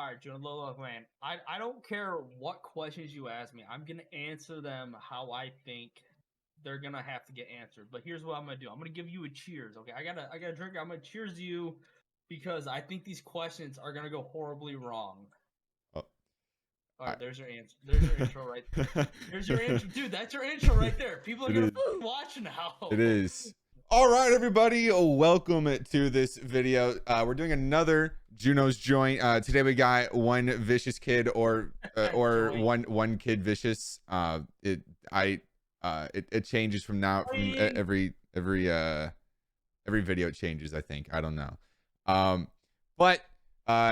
All right, Juno, look, man. I don't care what questions you ask me. I'm gonna answer them how I think they're gonna have to get answered. But here's what I'm gonna do. I'm gonna give you a cheers. Okay, I got a drink. I'm gonna cheers you because I think these questions are gonna go horribly wrong. Oh, All right, there's your answer. There's your intro right there. There's your intro, dude. That's your intro right there. People are It gonna is. watch now. It is. All right, everybody. Welcome to this video. We're doing another Juno's joint. Today we got 1ViciousKid or Joint. one kid vicious. It changes from now from every video it changes. I think I don't know. But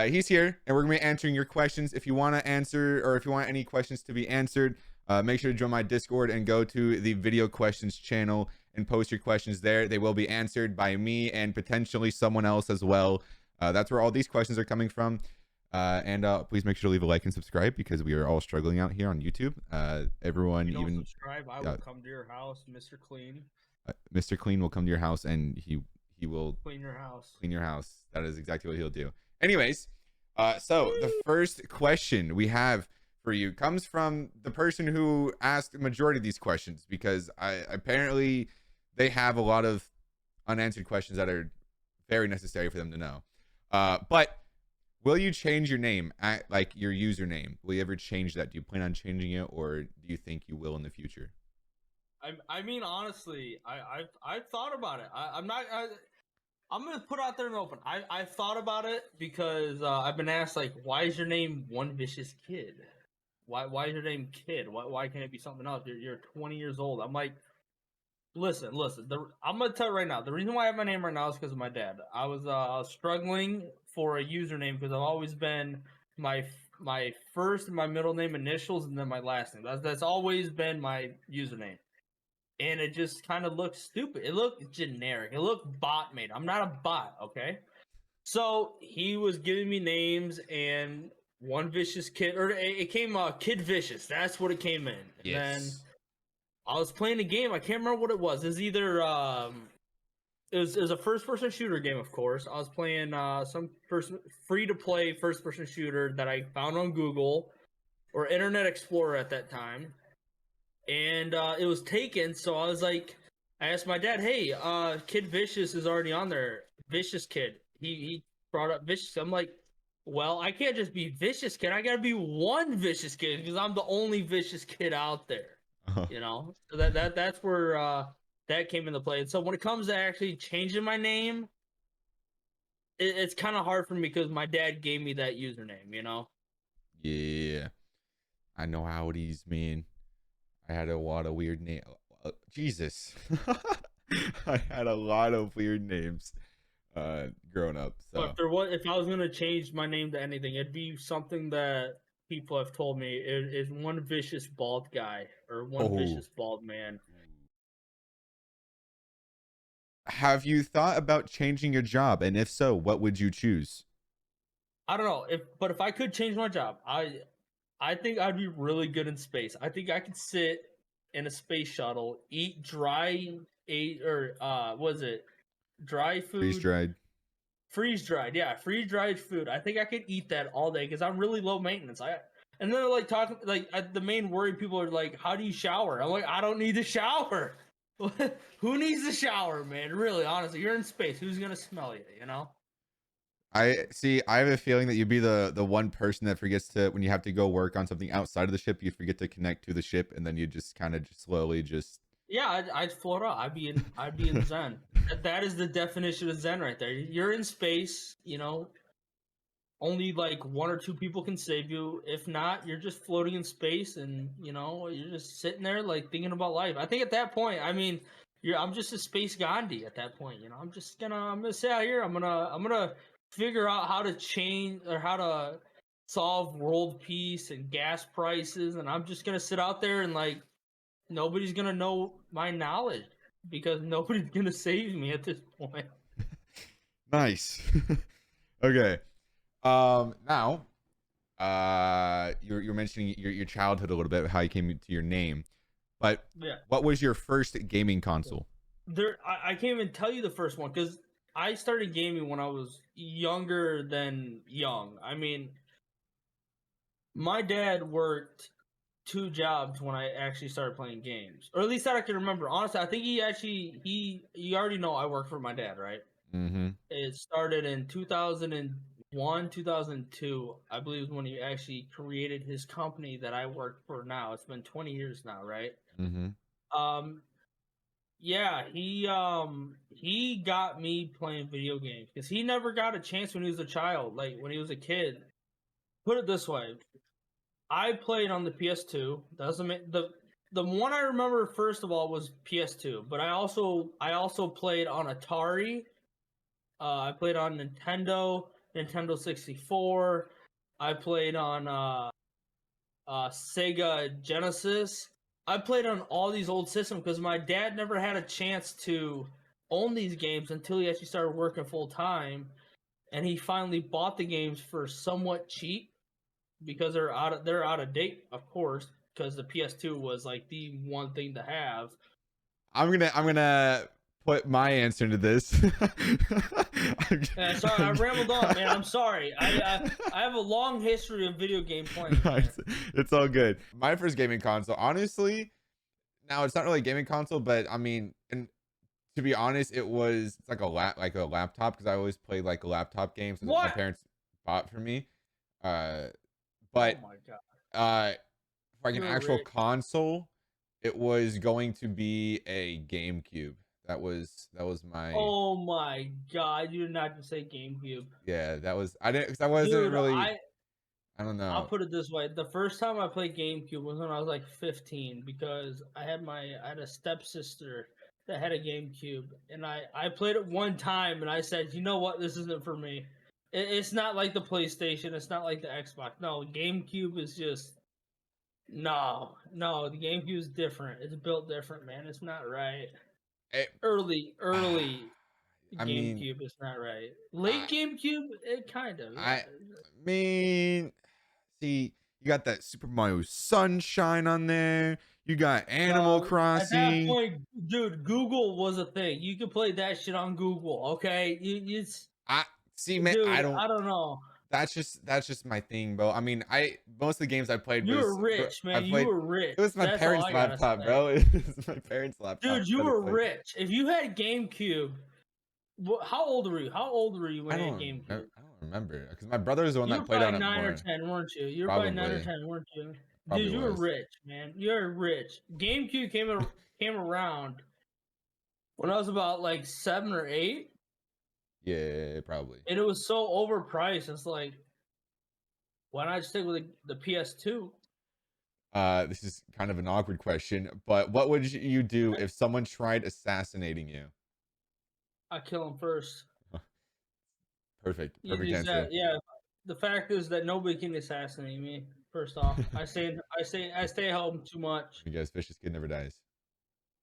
he's here and we're gonna be answering your questions. If you want to answer or if you want any questions to be answered, make sure to join my Discord and go to the video questions channel and post your questions there. They will be answered by me and potentially someone else as well. That's where all these questions are coming from. And please make sure to leave a like and subscribe because we are all struggling out here on YouTube. Everyone, If you don't even subscribe, I will come to your house, Mr. Clean. Mr. Clean will come to your house and he will clean your house. Clean your house. That is exactly what he'll do. Anyways, so the first question we have for you comes from the person who asked the majority of these questions because apparently they have a lot of unanswered questions that are very necessary for them to know. But will you change your name, like your username? Will you ever change that? Do you plan on changing it, or do you think you will in the future? I mean, honestly, I've thought about it. I'm gonna put out there in the open. I've thought about it because I've been asked like, why is your name 1ViciousKid? Why is your name Kid? Why can't it be something else? You're 20 years old. I'm like, listen. I'm gonna tell you right now. The reason why I have my name right now is because of my dad. I was struggling for a username because I've always been my first and my middle name initials and then my last name. That's always been my username. And it just kind of looked stupid. It looked generic. It looked bot made. I'm not a bot, okay? So he was giving me names, and 1ViciousKid, or it came Kid Vicious. That's what it came in. And then I was playing a game. I can't remember what it was. It was either it was a first-person shooter game, of course. I was playing some free-to-play first-person shooter that I found on Google or Internet Explorer at that time. And it was taken, so I was like, I asked my dad, hey, Kid Vicious is already on there. ViciousKid. He brought up Vicious. I'm like, well, I can't just be ViciousKid. I gotta be 1ViciousKid because I'm the only vicious kid out there. You know? So that's where that came into play. And so when it comes to actually changing my name, it's kind of hard for me because my dad gave me that username, you know? Yeah. I know how it is, man. I had a lot of weird names. Jesus. I had a lot of weird names growing up. So if I was gonna change my name to anything, it'd be something that people have told me is one vicious bald guy or one vicious bald man. Have you thought about changing your job? And if so, what would you choose? I don't know. But if I could change my job, I think I'd be really good in space. I think I could sit in a space shuttle, eat dry was it dry food? Freeze dried, yeah, freeze dried food. I think I could eat that all day because I'm really low maintenance. And then like talking like the main worry people are like, how do you shower? I'm like, I don't need to shower. Who needs to shower, man? Really, honestly, you're in space. Who's gonna smell you? You know. I have a feeling that you'd be the one person that forgets to, when you have to go work on something outside of the ship, you forget to connect to the ship, and then you just kind of slowly just. Yeah, I'd float out. I'd be in Zen. That is the definition of Zen right there. You're in space, you know. Only like one or two people can save you. If not, you're just floating in space, and you know you're just sitting there like thinking about life. I think at that point, I mean, I'm just a space Gandhi at that point. You know, I'm gonna sit out here. I'm gonna figure out how to change or how to solve world peace and gas prices, and I'm just gonna sit out there and like nobody's gonna know my knowledge because nobody's gonna save me at this point. Nice. Okay. Now, you're mentioning your childhood a little bit, how you came to your name, but Yeah. what was your first gaming console? I can't even tell you the first one because I started gaming when I was younger than young. I mean, my dad worked 2 jobs when I actually started playing games, or at least that I can remember. Honestly, I think you already know I work for my dad, right? Mm-hmm. It started in 2001, 2002, I believe, is when he actually created his company that I work for now. It's been 20 years now, right? Mm-hmm. Um, yeah, he got me playing video games because he never got a chance when he was a child, like when he was a kid. Put it this way, I played on the PS2. Doesn't make the one I remember first of all was PS2, but I also played on Atari. I played on Nintendo 64. I played on Sega Genesis. I played on all these old systems because my dad never had a chance to own these games until he actually started working full time, and he finally bought the games for somewhat cheap because they're out of date, of course, because the PS2 was like the one thing to have. I'm gonna put my answer into this. Sorry, I rambled on, man. I'm sorry. I have a long history of video game playing. No, it's all good. My first gaming console, honestly, now it's not really a gaming console, but I mean, and to be honest, it's like a laptop because I always played like laptop games that my What? parents bought for me. Uh, Oh but my god. like an You're actual rich. console, it was going to be a GameCube. That was my Oh my god. You did not just say GameCube. yeah. That was I didn't because I wasn't Dude, really I don't I'll know. put it this way. The first time I played GameCube was when I was like 15 because I had a stepsister that had a GameCube, and I played it one time and I said, "You know what? This isn't for me. It's not like the PlayStation, it's not like the Xbox. No, GameCube is just no, the GameCube is different. It's built different, man. It's not right. It, Early I mean, GameCube is not right. I Late GameCube, it kind of, yeah. I mean, see, you got that Super Mario Sunshine on there. You got Animal Well, at that Crossing. point, dude, Google was a thing. You could play that shit on Google, okay? It's I see, man. I dude, don't. I don't know. That's just my thing, bro. I mean, I most of the games I played You were was rich, I man. You played. were rich. It was my That's all parents' I gotta laptop, say. bro. It was my parents' laptop Dude, you that I were played. rich. If you had GameCube, how old were you? How old were you when you had GameCube? I don't remember because my brother was the one You that were played on probably it 9 or more. 10, weren't you? You were probably 9 or Probably, 10, weren't you? probably Dude, you were was. rich, man. You're rich. GameCube came around when I was about like 7 or 8, Yeah, probably. and it was so overpriced. It's like, why not stick with the PS2? This is kind of an awkward question, but what would you do if someone tried assassinating you? I kill him first. Perfect Easy as that. answer. Yeah. The fact is that nobody can assassinate me. First off, I stay home too much. You guys, vicious kid never dies.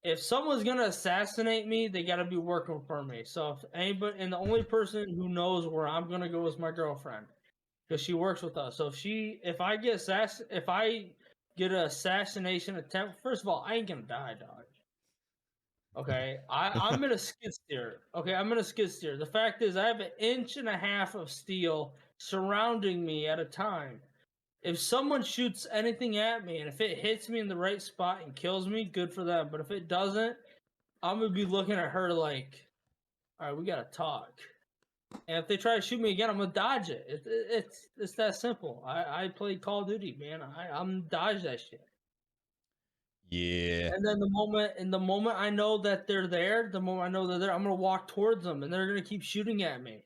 If someone's gonna assassinate me, they gotta be working for me. So if anybody, and the only person who knows where I'm gonna go is my girlfriend, because she works with us. So if I get an assassination attempt, first of all, I ain't gonna die, dog. Okay, I'm in a skid steer. Okay, I'm in a skid steer. The fact is, I have 1.5 inches of steel surrounding me at a time. If someone shoots anything at me, and if it hits me in the right spot and kills me, good for them. But if it doesn't, I'm gonna be looking at her like, all right, we gotta talk. And if they try to shoot me again, I'm gonna dodge it. It's that simple. I play Call of Duty, man. I'm dodge that shit. Yeah. And then the moment I know that they're there, the moment I know they're there, I'm gonna walk towards them, and they're gonna keep shooting at me.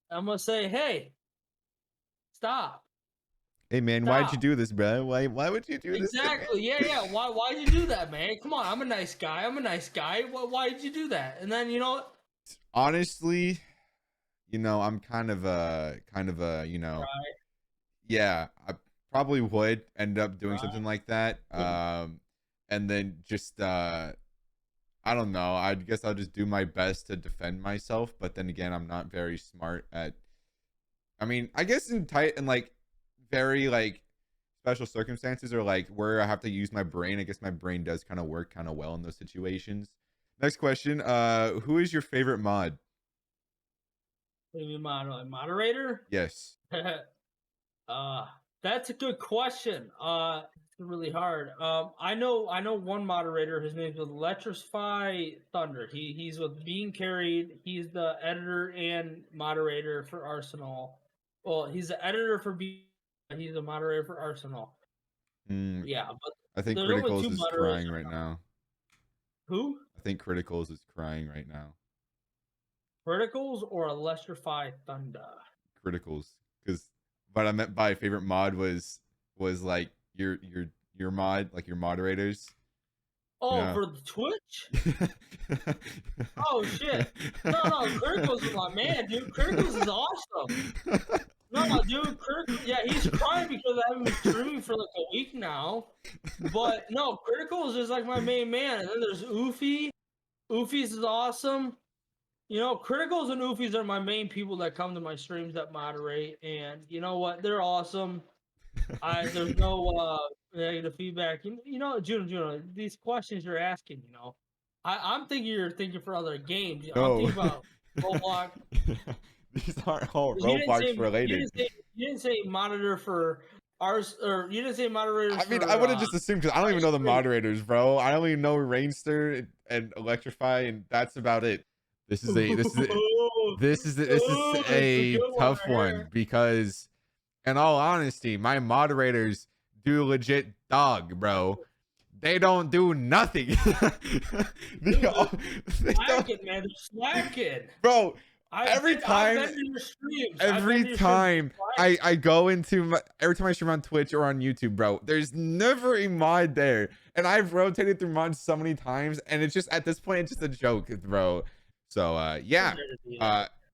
I'm gonna say, "Hey, stop, Hey man, why'd you stop." do this, bro? Why would you do this to me? Exactly. Yeah, yeah. Why'd you do that, man? Come on, I'm a nice guy. I'm a nice guy. Why'd you do that? And then Honestly, I'm kind of a, right? yeah, I probably would end up doing Right. something like that. And then just I don't know. I guess I'll just do my best to defend myself, but then again, I'm not very smart at I mean, I guess in tight and like very like special circumstances or like where I have to use my brain, I guess my brain does kind of work kind of well in those situations. Next question. Who is your favorite mod? Maybe moderator. Yes. uh, That's a good question. It's really hard. I know one moderator. His name's Electrify Thunder. He's with Being Carried. He's the editor and moderator for Arsenal. Well, he's the editor for Being. He's a moderator for Arsenal. Yeah, but I think there's only Criticals two is moderators crying right now. Who? I think Criticals is crying right now. Verticals or Electrify Thunder? Criticals, because what I meant by favorite mod was like your mod, like your moderators. Oh, for the Twitch? Oh shit! No, Criticals is my man, dude. Criticals is awesome. No, dude, yeah, he's crying because I haven't been streaming for like a week now. But no, Criticals is like my main man, and then there's Oofy. Oofy's is awesome. You know, Criticals and Oofies are my main people that come to my streams that moderate, and you know what? They're awesome. There's no negative feedback. You know, Juno, these questions you're asking, you know, I'm thinking you're thinking for other games. I'm thinking about Roblox. These aren't all Roblox related. You didn't say monitor for ours, or you didn't say moderators. I mean, I would have just assumed, because I don't even know the moderators, bro. I only know Rainster and Electrify, and that's about it. This is a tough one, because in all honesty, my moderators do legit dog, bro. They don't do nothing. Slacking, man. They're slacking. Bro, every time I go into every time I stream on Twitch or on YouTube, bro, there's never a mod there. And I've rotated through mods so many times, and it's just, at this point, it's just a joke, bro. So yeah.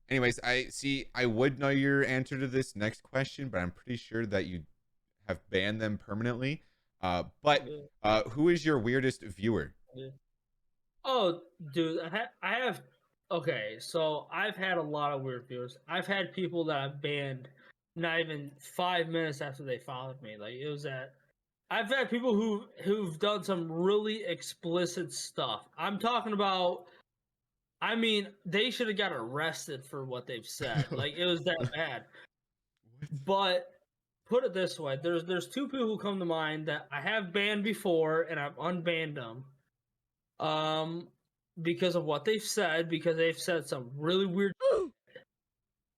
Anyways, I would know your answer to this next question, but I'm pretty sure that you have banned them permanently. But who is your weirdest viewer? Oh, dude, I have. Okay, so I've had a lot of weird viewers. I've had people that I've banned not even 5 minutes after they followed me. Like, it was that. I've had people who've done some really explicit stuff. I'm talking about. I mean, they should have got arrested for what they've said. Like, it was that bad. But put it this way: there's two people who come to mind that I have banned before, and I've unbanned them. Because of what they've said, because they've said some really weird.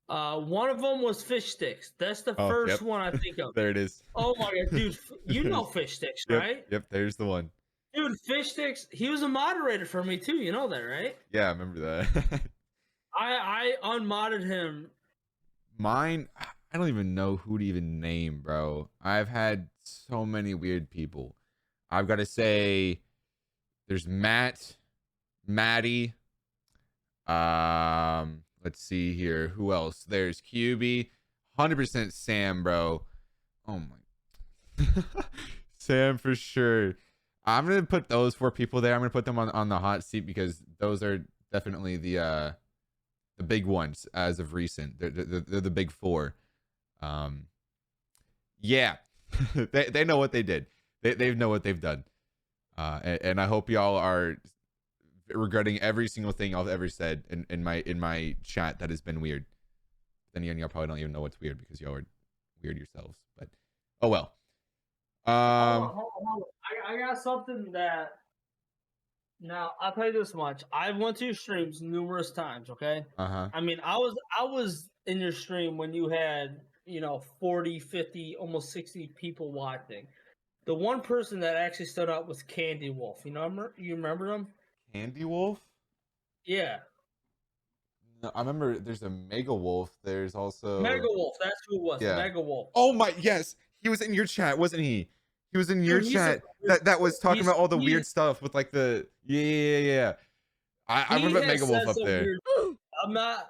One of them was Fish Sticks. That's the first one I think of. There it is. Oh my god, dude! You know Fish Sticks, right? Yep, there's the one. Dude, Fish Sticks. He was a moderator for me too. You know that, right? Yeah, I remember that. I unmodded him. Mine, I don't even know who to even name, bro. I've had so many weird people. I've got to say, there's Maddie. Let's see here. Who else? There's QB. 100% Sam, bro. Oh my. Sam for sure. I'm gonna put those 4 people there. I'm gonna put them on the hot seat, because those are definitely the big ones as of recent. They're the big 4. Yeah. they know what they did. They know what they've done. And I hope y'all are regretting every single thing I've ever said in my chat that has been weird. Then again, y'all probably don't even know what's weird, because y'all are weird yourselves. But oh well. Hold on. I got something that. Now I'll tell you this much: I went to your streams numerous times. Okay. I mean, I was in your stream when you had 40, 50, almost 60 people watching. The one person that actually stood out was Candy Wolf. You remember him? Candy Wolf? Yeah. No, I remember there's a Mega Wolf. There's also Mega Wolf. That's who it was. Yeah. Mega Wolf. Oh my, yes. He was in your chat, wasn't he? He was in your chat that was talking about all the weird stuff with like the yeah. I remember Mega Wolf up there. I'm not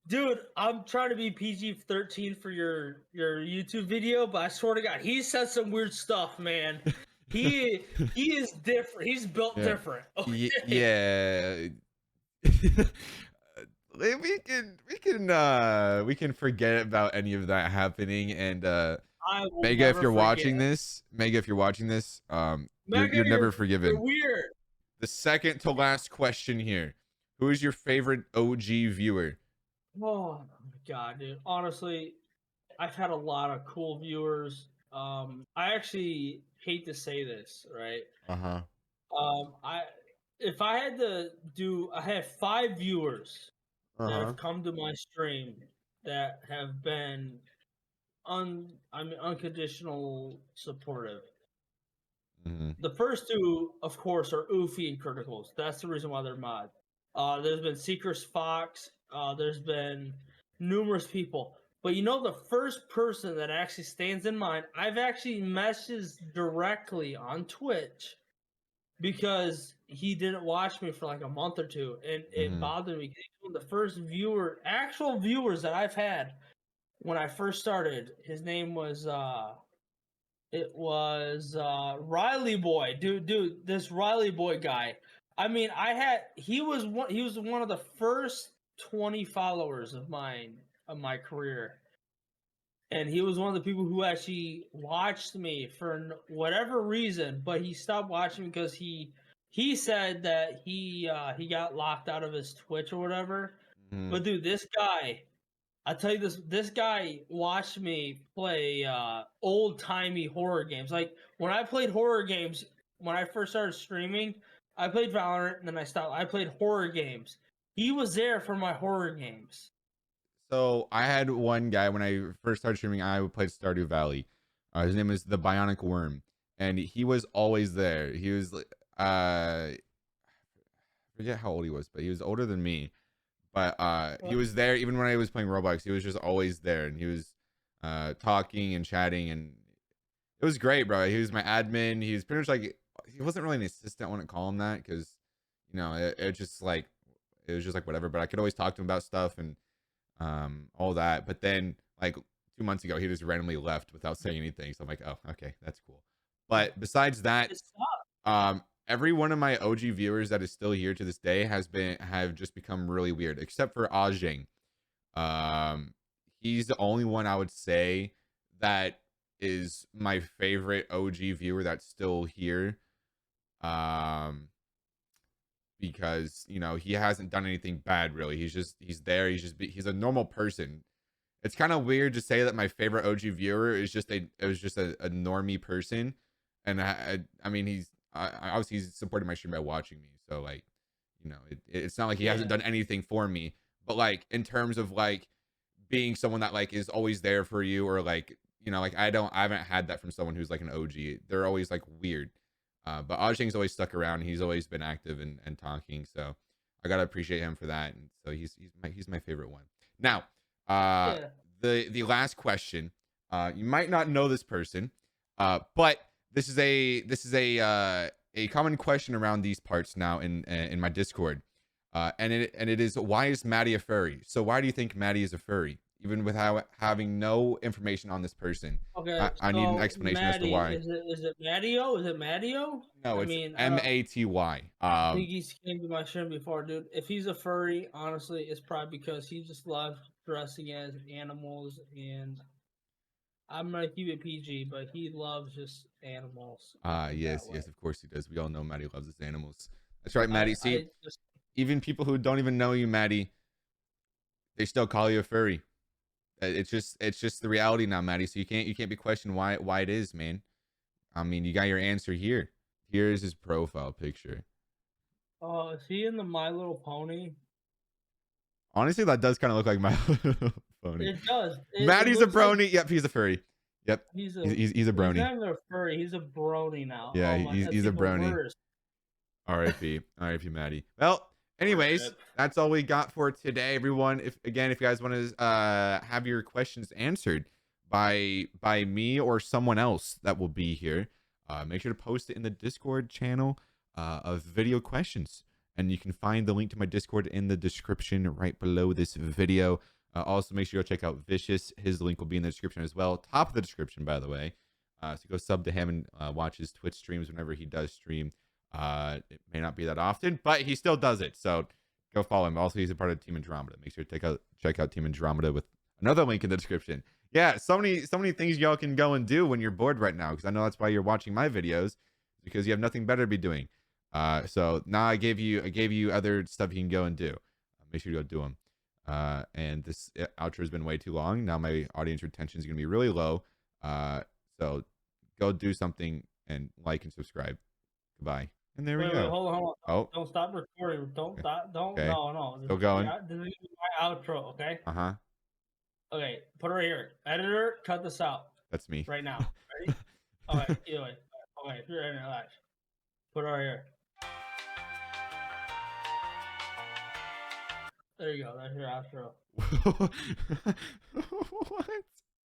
dude, I'm trying to be PG-13 for your YouTube video, but I swear to God, he said some weird stuff, man. He is different. He's built different. Okay. Yeah. we can forget about any of that happening, and Mega, if you're watching this, you're never forgiven. You're weird. The second to last question here: who is your favorite OG viewer? Oh my god, dude! Honestly, I've had a lot of cool viewers. I actually hate to say this, right? Uh-huh. I if I had to do, I have 5 viewers that Uh-huh. have come to my stream that have been unconditional supportive. Mm-hmm. The first 2, of course, are Oofy and Criticals. That's the reason why they're mod. There's been Seekers Fox. There's been numerous people. But you know, the first person that actually stands in mind, I've actually messaged directly on Twitch because he didn't watch me for like a month or 2, and it Mm-hmm. bothered me. The first actual viewers that I've had when I first started, his name was Riley Boy. Dude, this Riley Boy guy. I mean, he was one of the first 20 followers of my career. And he was one of the people who actually watched me for whatever reason, but he stopped watching because he said that he got locked out of his Twitch or whatever. Mm-hmm. But dude, this guy, I tell you this guy watched me play old timey horror games. Like when I played horror games when I first started streaming, I played Valorant and then I stopped. I played horror games. He was there for my horror games. So I had one guy when I first started streaming. I played Stardew Valley. His name is the Bionic Worm, and he was always there. He was I forget how old he was, but he was older than me. But he was there even when I was playing Roblox. He was just always there, and he was talking and chatting, and it was great, bro. He was my admin. He was pretty much like, he wasn't really an assistant. I wouldn't call him that because it just like, it was just like whatever. But I could always talk to him about stuff and all that. But then like 2 months ago, he just randomly left without saying anything. So I'm like, oh, okay, that's cool. But besides that, every one of my OG viewers that is still here to this day have just become really weird, except for Ajing. He's the only one I would say that is my favorite OG viewer that's still here. Because he hasn't done anything bad really. He's there. He's a normal person. It's kind of weird to say that my favorite OG viewer is just a normie person, and I mean he's obviously he's supported my stream by watching me. So like, it's not like he hasn't done anything for me, but like in terms of like being someone that like is always there for you, or like like I haven't had that from someone who's like an OG. They're always like weird. But Ajing's always stuck around. He's always been active and talking, so I gotta appreciate him for that. And so he's my favorite one. Now, the last question. You might not know this person, but this is a common question around these parts now in my Discord, and it is, why is Maddie a furry? So why do you think Maddie is a furry, even without having no information on this person? Okay, I need an explanation as to why. Is it Mattio? Is it Mattio? No, it's Maty. I think he's came to my stream before, dude. If he's a furry, honestly, it's probably because he just loves dressing as animals, and I'm gonna keep it PG, but he loves just animals. Yes, of course he does. We all know Maddie loves his animals. That's right, Maddie. See, even people who don't even know you, Maddie, they still call you a furry. It's just the reality now, Maddie. So you can't be questioned why it is, man. I mean, you got your answer here. Here's his profile picture. Oh, is he in the My Little Pony? Honestly, that does kind of look like My Little Pony. It does. Maddie's a brony. Like, yep, he's a furry. Yep, he's a brony. He's not even a furry. He's a brony now. Yeah, he's a brony. R.I.P. R.I.P. Maddie. Well, anyways, that's all we got for today, everyone. If you guys want to have your questions answered by me or someone else that will be here, make sure to post it in the Discord channel of video questions, and you can find the link to my Discord in the description right below this video. Also, make sure you go check out Vicious. His link will be in the description as well, top of the description, by the way. So go sub to him and watch his Twitch streams whenever he does stream. It may not be that often, but he still does it, so go follow him. Also, he's a part of Team Andromeda. Make sure to check out Team Andromeda with another link in the description. Yeah, so many things y'all can go and do when you're bored right now, because I know that's why you're watching my videos, because you have nothing better to be doing. So now I gave you other stuff you can go and do. Make sure you go do them. And this outro has been way too long. Now my audience retention is going to be really low. So go do something and like and subscribe. Goodbye. And there we go. Wait, hold on. Oh, Don't stop recording. Don't stop. Don't. okay. No. Still going. This is my outro. Okay. Uh-huh. Okay. Put it right here. Editor, cut this out. That's me. Right now. Ready? Okay. Either way. Okay. If you're in it, put it right here. There you go. That's your outro. What?